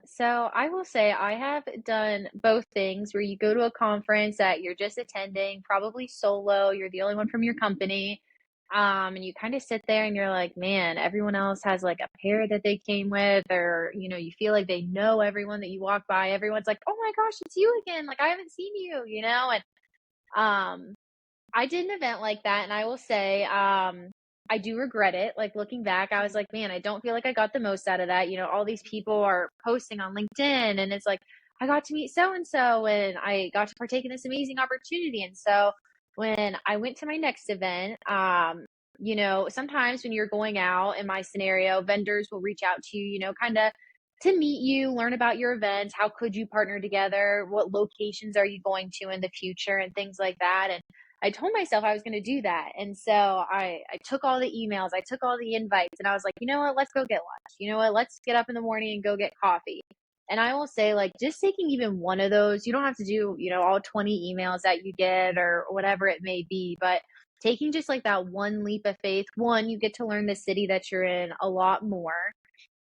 So I will say I have done both things where you go to a conference that you're just attending, probably solo, you're the only one from your company. And you kind of sit there and you're like, man, everyone else has like a pair that they came with, or you feel like they know everyone that you walk by. Everyone's like, oh my gosh, it's you again. Like I haven't seen you. And um I did an event like that, and I will say, I do regret it. Like looking back, I was like, man, I don't feel like I got the most out of that. All these people are posting on LinkedIn, and it's like, I got to meet so and so, and I got to partake in this amazing opportunity. And so when I went to my next event, sometimes when you're going out, in my scenario, vendors will reach out to you, kind of to meet you, learn about your events. How could you partner together? What locations are you going to in the future, and things like that. And I told myself I was going to do that. And so I took all the emails, I took all the invites, and I was like, you know what, let's go get lunch. You know what, let's get up in the morning and go get coffee. And I will say, like, just taking even one of those, you don't have to do, all 20 emails that you get or whatever it may be, but taking just like that one leap of faith, one, you get to learn the city that you're in a lot more.